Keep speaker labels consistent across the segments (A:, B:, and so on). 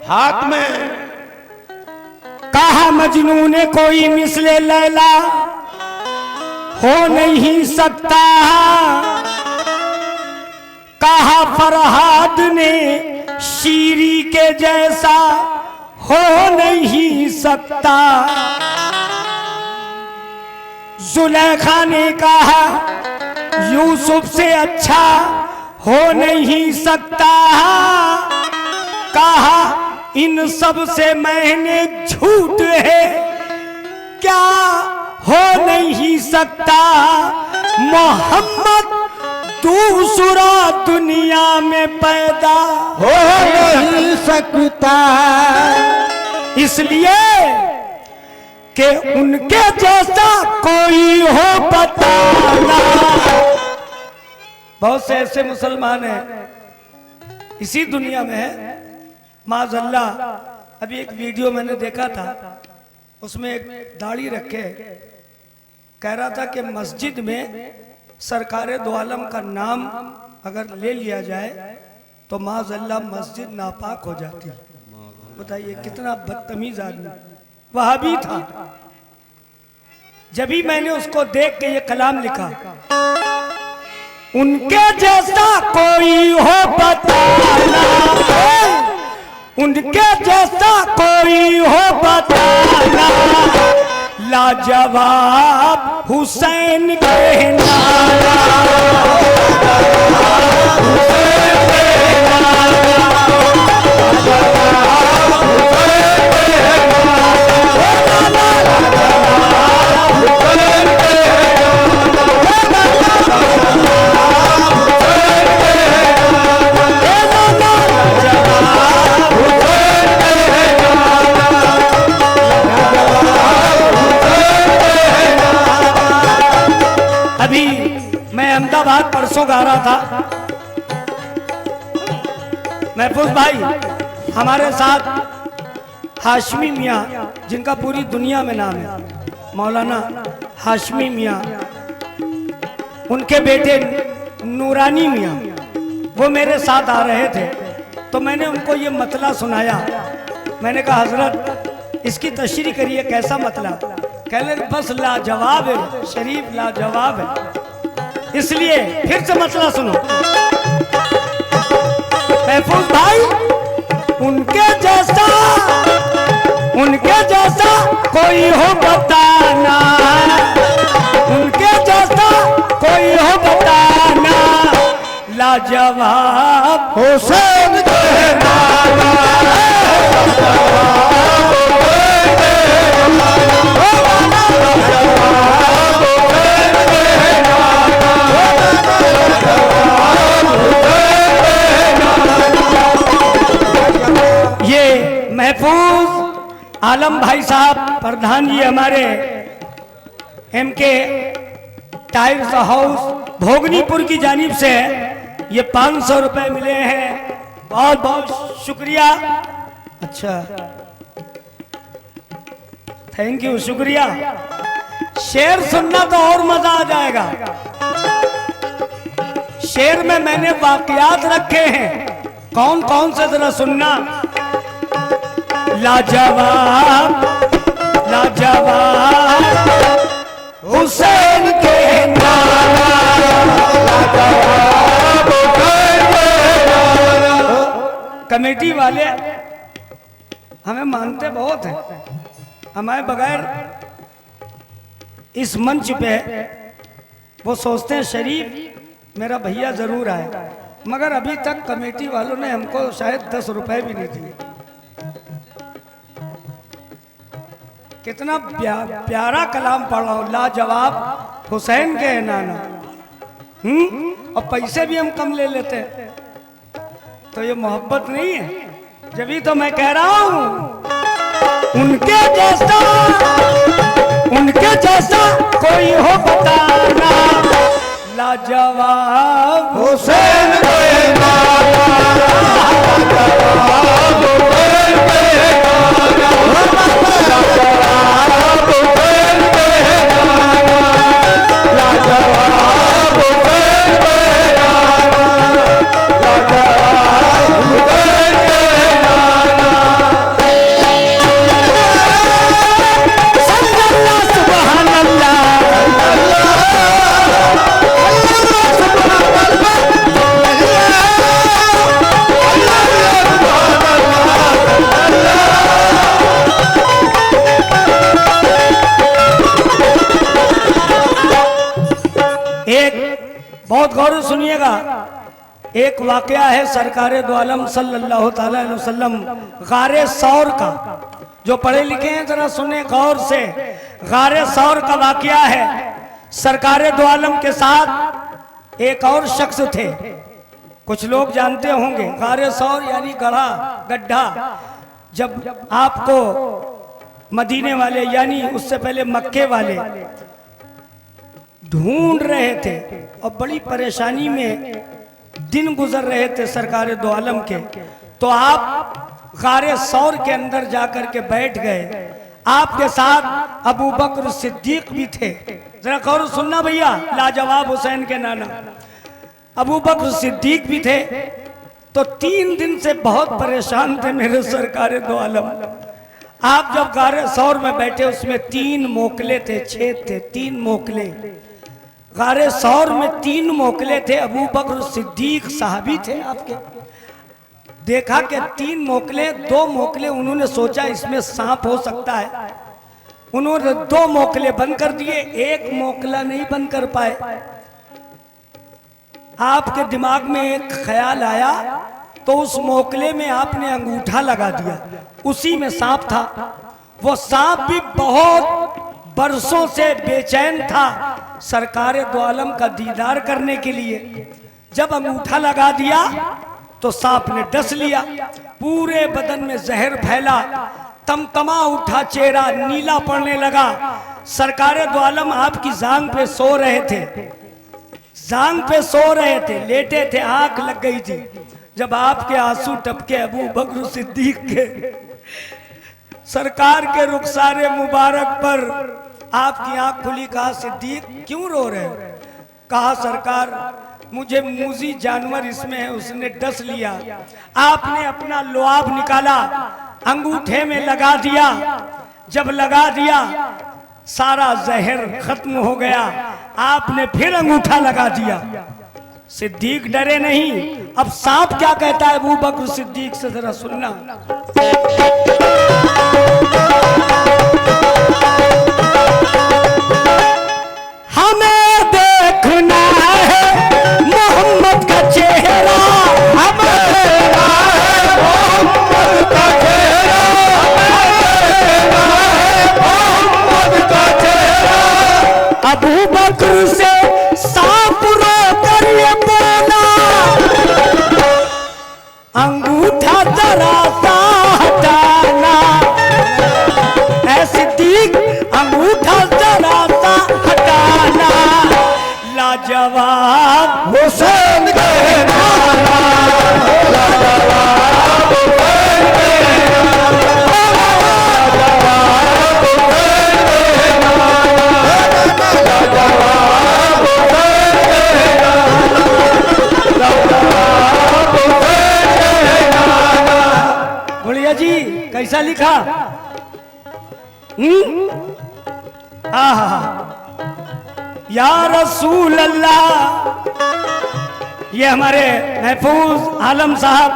A: हाथ में।
B: कहा मजनू ने कोई मिसले लैला हो नहीं सकता, कहा फरहाद ने शीरी के जैसा हो नहीं सकता। जुलेखा ने कहा यूसुफ से अच्छा हो नहीं सकता, कहा इन सब से मैंने झूठ है क्या हो नहीं सकता। मोहम्मद दूसरा दुनिया में पैदा
A: हो नहीं सकता,
B: इसलिए कि उनके जैसा कोई हो बताना। बहुत से ऐसे मुसलमान हैं इसी दुनिया में है माज़अल्लाह। अभी एक वीडियो मैंने देखा था, उसमें एक दाढ़ी रखे कह रहा था कि मस्जिद में सरकारे दो आलम का नाम अगर ले लिया जाए तो माज़अल्लाह मस्जिद नापाक हो जाती है। बताइए कितना बदतमीज आदमी वहाबी था। जब ही मैंने उसको देख के ये कलाम लिखा, उनके जैसा कोई हो बताना, उनके जैसा कोई हो बताना। लाजवाब हुसैन के नारा, अहमदाबाद परसों गा रहा था। महफूज भाई हमारे साथ हाशमी मियाँ, जिनका पूरी दुनिया में नाम है, मौलाना हाशमी मियाँ, उनके बेटे नूरानी मियाँ, वो मेरे साथ आ रहे थे। तो मैंने उनको ये मतला सुनाया। मैंने कहा हजरत इसकी तशरीह करिए, कैसा मतला? कह रहे बस लाजवाब है शरीफ, लाजवाब है। इसलिए फिर से मसला सुनो महफूज भाई। उनके जैसा कोई हो बताना, उनके जैसा कोई हो बताना। लाजवाब हुसैन के नारा, ये महफूज आलम भाई साहब प्रधान जी हमारे एमके टाइल्स हाउस भोगनीपुर की जानिब से ये 500 रुपए मिले हैं। बहुत बहुत शुक्रिया। अच्छा थैंक यू, शुक्रिया। शेर सुनना तो और मजा आ जाएगा। शेर में मैंने वाकयात रखे हैं, कौन कौन से जरा सुनना। लाजवाब लाजवाब हुसैन के नारा, कमेटी वाले हमें मानते बहुत हैं, हमारे बगैर इस मंच पे वो सोचते हैं शरीफ मेरा भैया जरूर आए, मगर अभी तक कमेटी वालों ने हमको शायद 10 रुपए भी नहीं दिए। कितना प्यारा कलाम पढ़ा हूं, लाजवाब हुसैन के नाना। और पैसे भी हम कम ले लेते हैं, तो ये मोहब्बत नहीं है। जब तो मैं कह रहा हूं उनके जैसा कोई हो बताना। लाजवाब हुसैन के नाना, बहुत गौर से सुनिएगा। एक वाकया है सरकारे दो आलम सल्लल्लाहु ताला अलैहि वसल्लम गारे सौर का। जो पढ़े लिखे हैं जरा सुने गौर से। गारे सौर का वाकया है। सरकारे दो आलम के साथ एक और शख्स थे, कुछ लोग जानते होंगे। गारे सौर यानी गढ़ा, गड्ढा। जब आपको मदीने वाले यानी उससे पहले मक्के वाले ढूंढ रहे थे और बड़ी परेशानी में दिन गुजर रहे थे सरकारे दो आलम के, तो आप गारे सौर के अंदर जाकर के बैठ गए। आपके साथ अबू बकर सिद्दीक भी थे। जरा गौर सुनना भैया, लाजवाब हुसैन के नाना अबू बकर सिद्दीक भी थे। तो 3 दिन से बहुत परेशान थे मेरे सरकारे दो आलम। आप जब गारे सौर में बैठे, उसमें 3 मोकले थे, छेद थे, 3 मोकले। गारे सौर में 3 मोकले थे। अबू बकर सिद्दीक साहबी थे आपके। देखा कि 3 मोकले, 2 मोकले उन्होंने सोचा इसमें सांप हो सकता है, उन्होंने 2 मोकले बंद कर दिए, 1 मोकला नहीं बंद कर पाए। आपके दिमाग में एक ख्याल आया तो उस मोकले में आपने अंगूठा लगा दिया, उसी में सांप था। वो सांप भी बहुत बरसों से बेचैन था सरकारे दो आलम का दीदार करने के लिए। जब अंगूठा लगा दिया तो सांप ने डस लिया, पूरे बदन में जहर फैला, तमतमा उठा, चेहरा नीला पड़ने लगा। सरकारे दो आलम आपकी जांग पे सो रहे थे, जांग पे सो रहे थे, लेटे थे, आंख लग गई थी। जब आपके आंसू टपके अबू बकर सिद्दीक के सरकार के रुखसारे मुबारक पर, आपकी आंख खुली। कहा सिद्दीक क्यों रो रहे हो? कहा सरकार मुझे मूजी जानवर इसमें है, उसने डस लिया। आपने अपना लुआब निकाला, अंगूठे में लगा दिया। जब लगा दिया सारा जहर खत्म हो गया। आपने फिर अंगूठा लगा दिया। सिद्दीक डरे नहीं। अब सांप क्या कहता है अबू बकर सिद्दीक से, जरा सुनना। हमें देखना है मोहम्मद का चेहरा, हमें देखना है मोहम्मद का चेहरा, मोहम्मद का चेहरा। अबू बकर से सांप रो कर ये बोला, अंगूठा जरा सा हटाना। ऐ सिद्दीक अंगूठा जरा सा हटाना, लाजवाब हुसैन के नाना, लाजवाब हुसैन के नाना, लाजवाब हुसैन के नाना, लाजवाब हुसैन के नाना, लाजवाब हुसैन के नाना। बोलिए जी कैसा लिखा? आहा, या रसूल अल्लाह। ये हमारे महफूज आलम साहब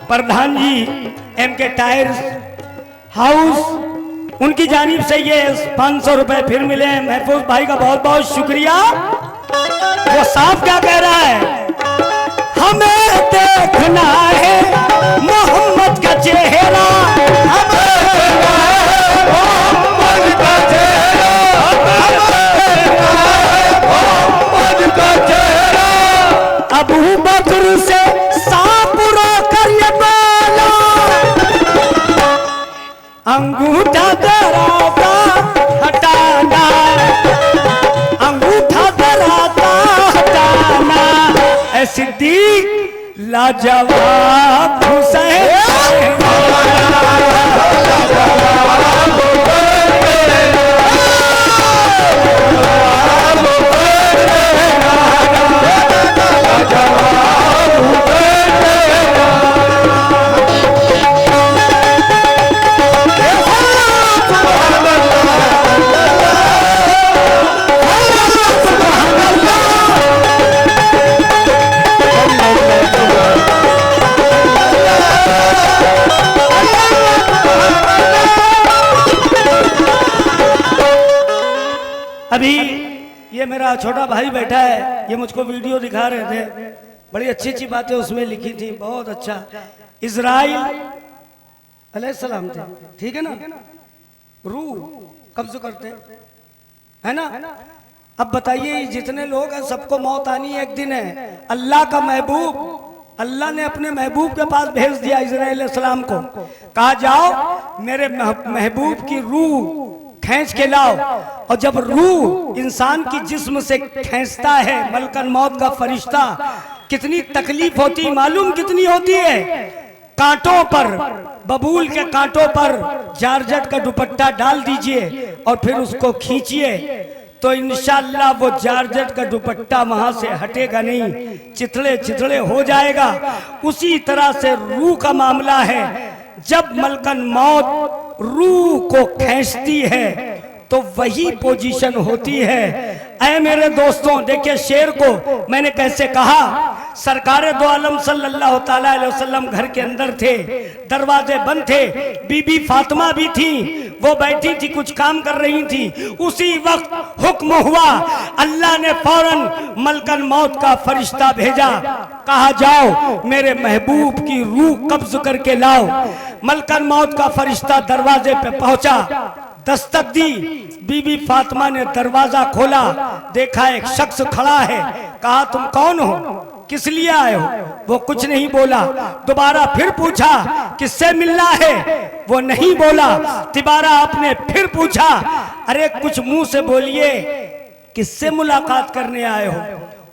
B: प्रधान जी MK टायर्स हाउस, उनकी जानिब से ये 500 रुपए फिर मिले हैं। महफूज भाई का बहुत बहुत शुक्रिया। वो साहब क्या कह रहा है? हमें देखना है मोहम्मद का चेहरा, हमें देखना है मोहम्मद का चेहरा, मोहम्मद का चेहरा। अबू बकर से सांप रो कर ये बोला, अंगूठा जरा सा हटाना, अंगूठा जरा सा हटाना। ऐ सिद्दीक लाजवाब हुसैन, अभी ये मेरा छोटा भाई बैठा है, ये मुझको वीडियो दिखा रहे थे, बड़ी अच्छी अच्छी बातें उसमें लिखी थी, बहुत अच्छा। इज़राइल अलैहिस्सलाम थे, ठीक है ना, रूह कब्ज करते है ना। अब बताइए जितने लोग हैं सबको मौत आनी एक दिन है। अल्लाह का महबूब, अल्लाह ने अपने महबूब के पास भेज दिया इज़राइल अलैहिस्सलाम को, कहा जाओ मेरे महबूब की रूह खींच के लाओ। और जब रूह इंसान की जिस्म से खींचता है मलकल मौत का फरिश्ता, कितनी तकलीफ होती, मालूम कितनी होती है। कांटों पर, बबूल के कांटों पर जारजट का दुपट्टा डाल दीजिए और फिर उसको खींचिए तो इंशाअल्लाह वो जारजट का दुपट्टा वहां से हटेगा नहीं, चिथड़े चिथड़े हो जाएगा। उसी तरह से रूह का मामला है। जब मलकन मौत रूह को खींचती है तो वही पोजीशन होती है। ऐ मेरे दोस्तों, देखिए शेर को मैंने कैसे कहा। सरकार दो आलम सल्लल्लाहु ताला अलैहि वसल्लम घर के अंदर थे, दरवाजे बंद थे, बीबी फातिमा भी थी, वो बैठी थी कुछ काम कर रही थी। उसी वक्त हुक्म हुआ, अल्लाह ने फौरन मलकन मौत का फरिश्ता भेजा, कहा जाओ मेरे महबूब की रूह कब्ज करके लाओ। मलकन मौत का फरिश्ता दरवाजे पे पहुंचा, दस्तक दी, बीबी फातिमा ने दरवाजा खोला, देखा एक शख्स खड़ा है, कहा तुम कौन हो, किस लिए आए हो। वो कुछ नहीं बोला। दोबारा फिर पूछा किससे मिलना है, वो नहीं बोला। तिबारा आपने फिर पूछा, अरे कुछ मुंह से बोलिए, किससे मुलाकात करने आए हो।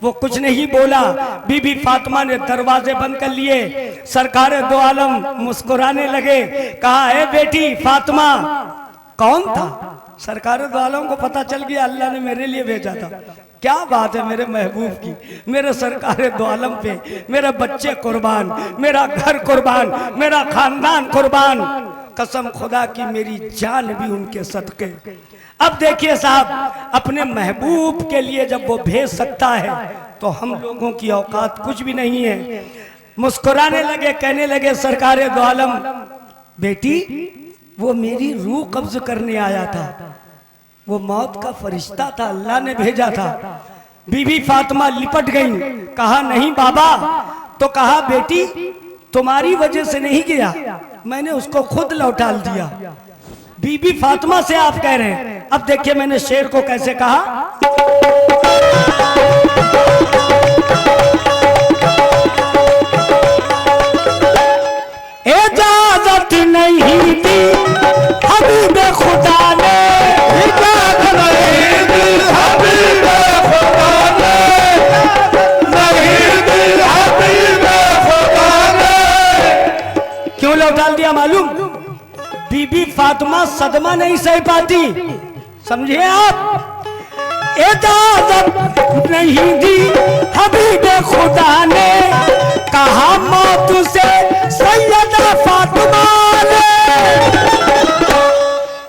B: वो कुछ नहीं बोला। बीबी फातिमा ने दरवाजे बंद कर लिए। सरकार दो आलम मुस्कुराने लगे, कहा है बेटी फातिमा कौन था। सरकार दो आलम को पता चल गया अल्लाह ने मेरे लिए भेजा था। क्या बात है मेरे महबूब की, मेरे सरकार दो आलम पे मेरे बच्चे कुर्बान, मेरा घर कुर्बान, मेरा खानदान कुर्बान, कसम खुदा की मेरी जान भी उनके सदके। अब देखिए साहब, अपने महबूब के लिए जब वो भेज सकता है तो हम लोगों की औकात कुछ भी नहीं है। मुस्कुराने लगे, कहने लगे सरकार दो आलम बेटी वो मेरी रूह कब्ज करने आया था, वो मौत का फरिश्ता था, अल्लाह ने भेजा था। बीबी फातिमा लिपट गई, कहा नहीं बाबा। तो कहा बेटी तुम्हारी वजह से नहीं गया, मैंने उसको खुद लौटा दिया। बीबी फातिमा से आप कह रहे हैं। अब देखिए मैंने शेर को कैसे कहा। इजाजत नहीं दी हबीब खुदा ने, इजाजत नहीं दी हबीब खुदा ने, नहीं दी हबीब खुदा ने। क्यों लौटा दिया मालूम? बीबी फातिमा सदमा नहीं सह पाती, समझिए आप। इजाजत नहीं दी हबीब खुदा ने, कहा मौत से सैयदा फातिमा ने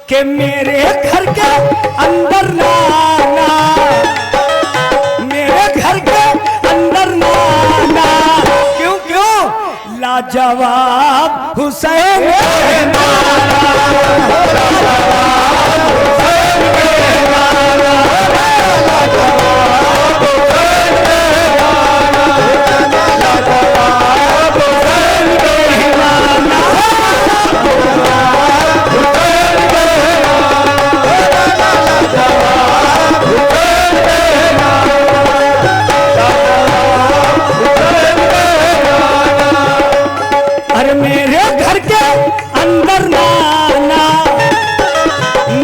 B: कि मेरे घर के अंदर ना आना, मेरे घर के अंदर ना आना। क्यों क्यों? लाजवाब हुसैन के नारा, लाजवाब हुसैन के नारा, लाजवाब हुसैन के नारा, लाजवाब हुसैन के नारा, लाजवाब हुसैन के नारा, लाजवाब हुसैन के नारा। अरे मेरे घर के अंदर ना आना,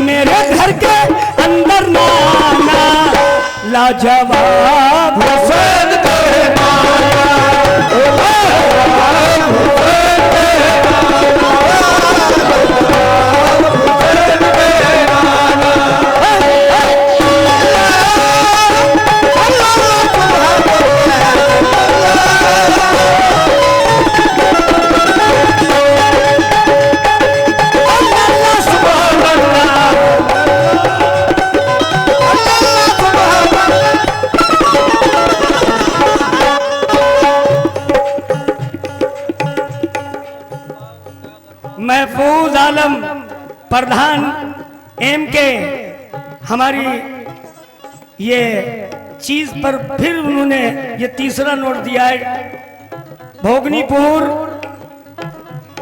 B: मेरे घर के अंदर ना आना, लाजवाब हुसैन के नारा, लाजवाब हुसैन के नारा, लाजवाब हुसैन के नारा। महफूज आलम प्रधान एम के हमारी ये चीज पर फिर उन्होंने ये तीसरा नोट दिया है। भोगनीपुर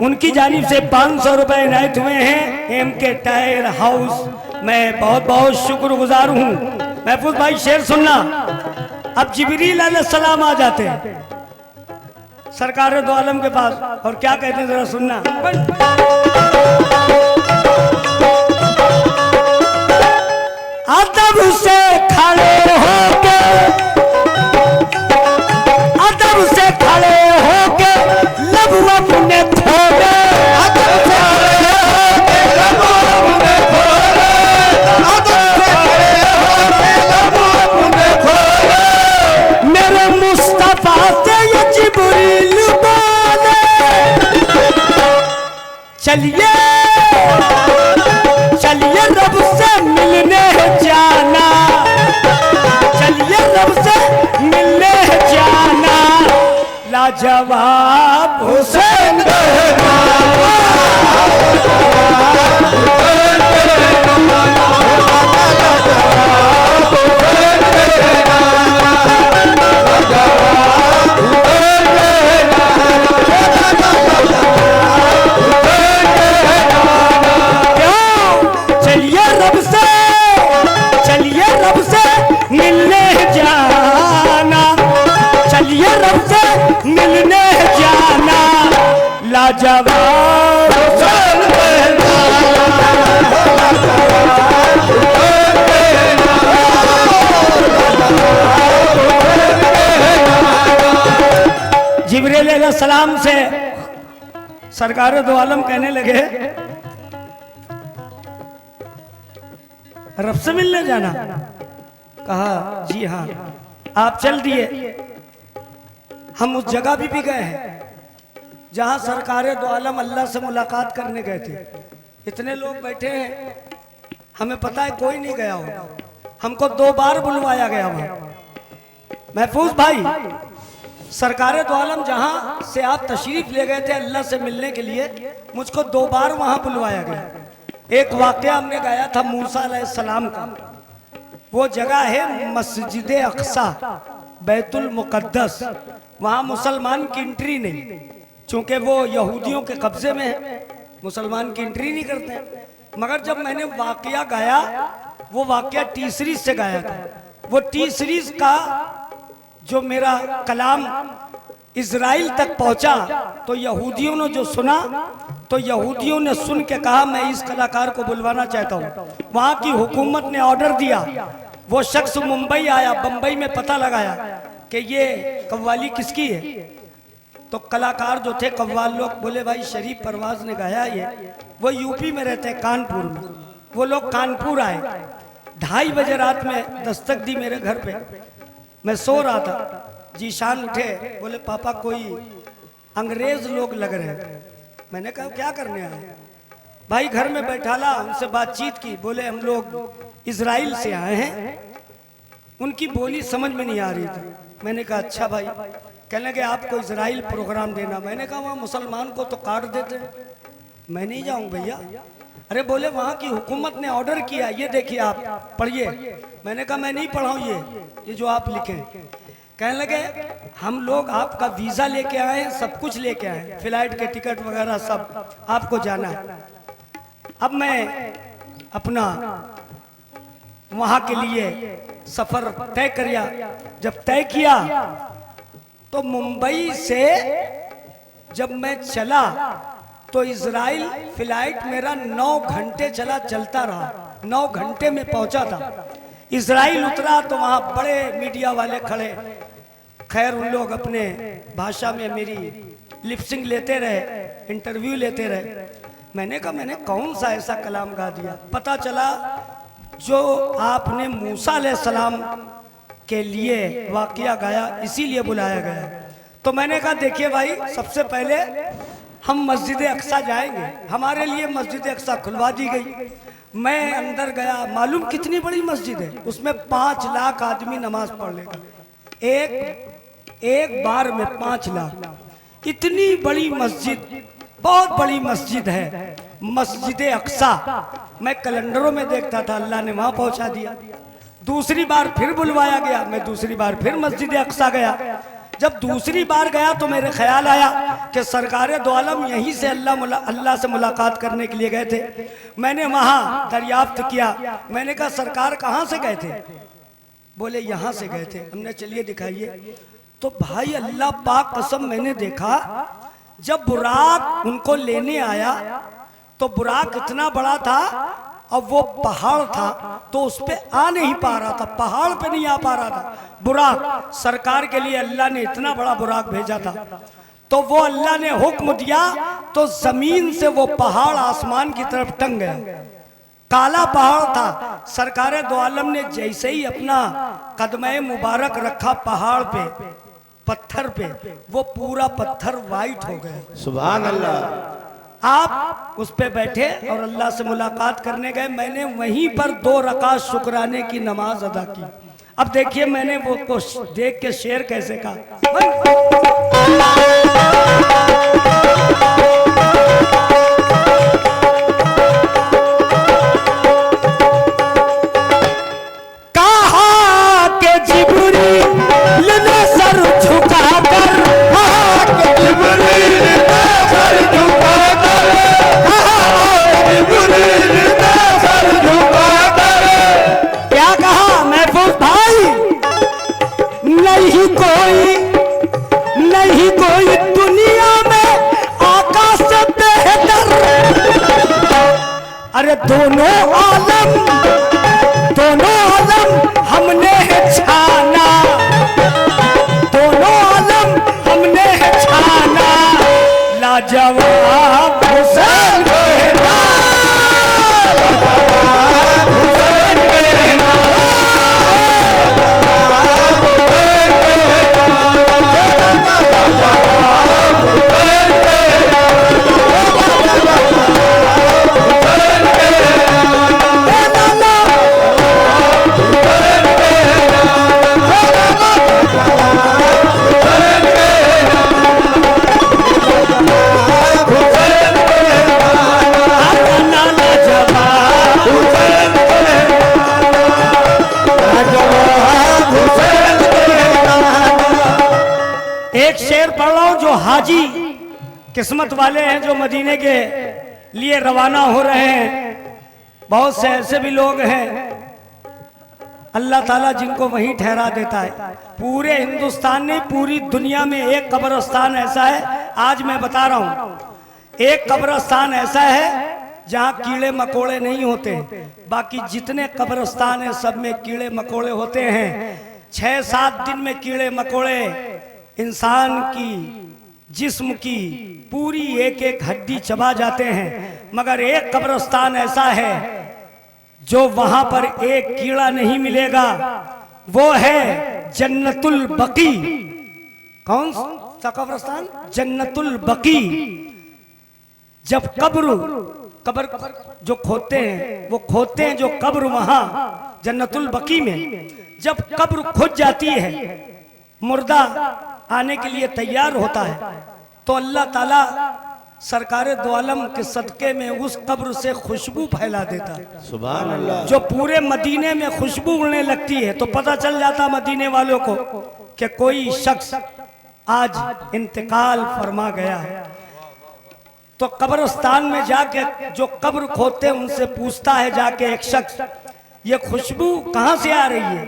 B: उनकी जानिब से 500 रुपए इनायत हुए हैं। एम के टायर हाउस, मैं बहुत बहुत शुक्रगुजार हूँ। महफूज भाई शेर सुनना। अब जिब्रील अलैहिस्सलाम आ जाते हैं सरकार दो आलम के पास और क्या कहते हैं जरा सुनना। अदब से खड़े होके, अदब से खड़े होके लब अपने खोले, अदब से खड़े होके लब अपने खोले, अदब से खड़े होके लब अपने खोले। मेरे मुस्तफा से ये जिब्रील बोले, चलिए चलिए रब से मिलने जाना, चलिए रब से मिलने जाना। लाजवाब हुसैन मिलने जाना, चलिए रब से मिलने जाना। लाजवाब जिब्रील अलैहिस्सलाम से सरकार दो आलम कहने लगे रब से मिलने जाना। कहा जी हाँ। आप चल दिए। हम उस जगह भी गए हैं जहां सरकार दो आलम अल्लाह से मुलाकात करने गए थे। इतने लोग बैठे हैं, हमें पता है कोई नहीं गया हो। हमको 2 बार बुलवाया गया वहां। महफूज भाई, सरकार दो आलम जहां से आप तशरीफ ले गए थे अल्लाह से मिलने के लिए, मुझको 2 बार वहां बुलवाया गया। एक वाकया हमने गाया था मूसा अलैहिस्सलाम का। वो जगह है मस्जिद अक्सा, बैतुल मुकद्दस। वहाँ मुसलमान की एंट्री नहीं, चूंकि वो यहूदियों के कब्जे में है, मुसलमान की एंट्री नहीं करते हैं। मगर जब मैंने वाकया गाया, वो वाकया टी सीरीज से गाया था। वो टी सीरीज का जो मेरा कलाम इजराइल तक पहुंचा तो यहूदियों ने जो सुना, तो यहूदियों ने सुन के कहा मैं इस कलाकार को बुलवाना चाहता हूँ। वहाँ की हुकूमत ने ऑर्डर दिया। वो शख्स मुंबई आया, बंबई में पता लगाया कि ये कव्वाली किसकी है। तो कलाकार जो थे कव्वाल लोग बोले भाई शरीफ परवाज ने गाया ये। वो यूपी में रहते हैं, कानपुर में। वो लोग कानपुर आए, 2:30 बजे रात में दस्तक दी मेरे घर पे। मैं सो रहा था, जीशान उठे, बोले पापा कोई अंग्रेज लोग लग रहे हैं। मैंने कहा क्या करने आए भाई? घर में बैठाला, उनसे बातचीत की। बोले हम लोग इजराइल से आए हैं। उनकी बोली समझ में नहीं आ रही थी। मैंने कहा अच्छा भाई। कहने लगे आपको इजराइल प्रोग्राम देना। मैंने कहा वहाँ मुसलमान को तो काट देते, मैं नहीं जाऊँ भैया। अरे बोले वहाँ की हुकूमत ने ऑर्डर किया, ये देखिए आप पढ़िए। मैंने कहा मैं नहीं पढ़ाऊँ ये जो आप लिखे। कहने लगे हम लोग आपका वीजा लेके आए हैं, सब कुछ लेके आए हैं, फ्लाइट के टिकट वगैरह सब, आपको जाना है। अब मैं अपना वहां के लिए सफर तय किया। जब तय किया तो मुंबई से जब मैं चला तो इजराइल फ्लाइट मेरा 9 घंटे चलता रहा। 9 घंटे में पहुंचा था। इजराइल उतरा तो वहां बड़े मीडिया वाले खड़े। खैर उन लोग अपने भाषा में मेरी लिपसिंग लेते रहे, इंटरव्यू लेते रहे। मैंने कहा मैंने कौन सा ऐसा कलाम गा दिया? पता चला जो आपने मूसा अलैहिस्सलाम के लिए वाकया गाया, इसीलिए बुलाया गया। तो मैंने कहा देखिए भाई, सबसे पहले हम मस्जिद अक्सा जाएंगे। हमारे लिए मस्जिद अक्सा खुलवा दी गई। मैं अंदर गया, मालूम कितनी बड़ी मस्जिद है? उसमें 5 लाख आदमी नमाज पढ़ लेगा एक बार में। 5 लाख, इतनी बड़ी मस्जिद, बहुत बड़ी मस्जिद है मस्जिद अक्सा। मैं कैलेंडरों में देखता था, अल्लाह ने वहां पहुंचा दिया। दूसरी बार फिर बुलवाया गया, मैं दूसरी बार फिर मस्जिद अक्सा गया। जब दूसरी बार गया तो मेरे ख्याल आया कि सरकार दो आलम यहीं से अल्लाह से मुलाकात करने के लिए गए थे। मैंने वहाँ दरियाफ्त किया, मैंने कहा सरकार कहाँ से गए थे? बोले यहाँ से गए थे। हमने चलिए दिखाइए। तो भाई अल्लाह पाक कसम, मैंने देखा जब बुराक उनको लेने आया तो बुराक इतना बड़ा था, अब वो पहाड़ था तो उस पे आ नहीं पा रहा था, पहाड़ पे नहीं आ पा रहा था। बुराक सरकार के लिए अल्लाह ने इतना बड़ा बुराक भेजा था, तो वो अल्लाह ने हुक्म दिया तो जमीन से वो पहाड़ आसमान की तरफ टंग गया। काला पहाड़ था। सरकार दो आलम ने जैसे ही अपना कदमे मुबारक रखा पहाड़ पे, पत्थर पे, वो पूरा पत्थर वाइट हो गया।
A: सुभान अल्लाह।
B: आप उस पे बैठे और अल्लाह से मुलाकात करने गए। मैंने वहीं पर 2 रकात शुक्राने की नमाज अदा की। अब देखिए मैंने वो को देख के शेर कैसे कहा। कहा के जिब्रील ने सर झुकाकर, क्या कहा महफूज भाई? नहीं कोई दुनिया में आकाश से बेहतर। अरे दोनों आलम हमने है छाना, दोनों आलम हमने है छाना। लाजवाब हुसैन कहना, एक शेर पढ़ रहा हूं जो हाजी किस्मत वाले हैं, जो मदीने के लिए रवाना हो रहे हैं। बहुत से ऐसे भी लोग हैं अल्लाह ताला जिनको वहीं ठहरा देता है। पूरे हिंदुस्तान में, पूरी दुनिया में एक कब्रिस्तान ऐसा है, आज मैं बता रहा हूं, एक कब्रिस्तान ऐसा है जहां कीड़े मकोड़े नहीं होते। बाकी जितने कब्रिस्तान हैं सब में कीड़े मकोड़े होते हैं। 6-7 दिन में कीड़े मकोड़े इंसान की जिस्म की पूरी एक हड्डी चबा जाते हैं। मगर एक कब्रिस्तान ऐसा है जो वहां पर एक कीड़ा नहीं मिलेगा, वो है जन्नतुल बकी। कौन सा कब्रिस्तान? जन्नतुल बकी। जब कब्र जो खोदते हैं, वो खोदते हैं जो कब्र वहां जन्नतुल बकी में, जब कब्र खुद जाती है, मुर्दा आने के लिए तैयार होता है, तो अल्लाह ताला सरकार दो आलम के सदके में उस कब्र से खुशबू फैला देता है। सुभान अल्लाह। जो पूरे मदीने में खुशबू उड़ने लगती है तो पता चल जाता मदीने वालों को कि कोई शख्स आज इंतकाल फरमा गया है। तो कब्रिस्तान में जाके जो कब्र खोदते हैं उनसे पूछता है जाके एक शख्स, ये खुशबू कहाँ से आ रही है?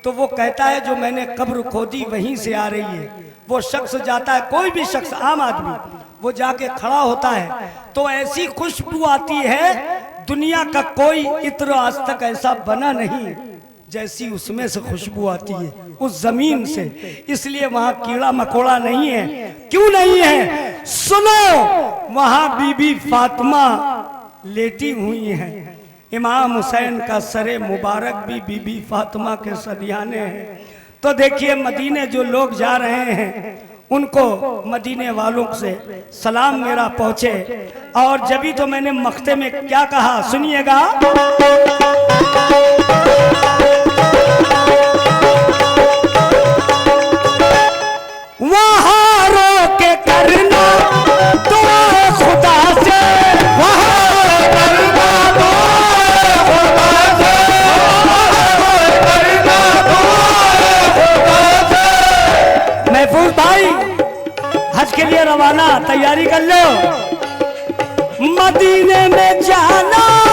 B: तो वो कहता है जो मैंने कब्र खोदी वहीं से आ रही है। वो शख्स जाता है, कोई भी शख्स, आम आदमी, वो जाके खड़ा होता है तो ऐसी खुशबू आती है, दुनिया का कोई इत्र आज तक ऐसा बना नहीं जैसी उसमें से खुशबू आती है, उस जमीन से। इसलिए वहां कीड़ा मकोड़ा नहीं है। क्यों नहीं है? सुनो, वहां बीबी फातिमा लेटी हुई है। इमाम हुसैन का सरे मुबारक भी बीबी फातिमा के सदियाने हैं। तो देखिए मदीने जो लोग जा रहे हैं उनको मदीने वालों से सलाम मेरा पहुंचे। और जब भी तो मैंने मख्ते में क्या कहा सुनिएगा। वहां रो के करना दुआ खुदा से, वहां करना दुआ खुदा से, महफूज भाई हज के लिए रवाना, तैयारी कर लो। मदीने में जाना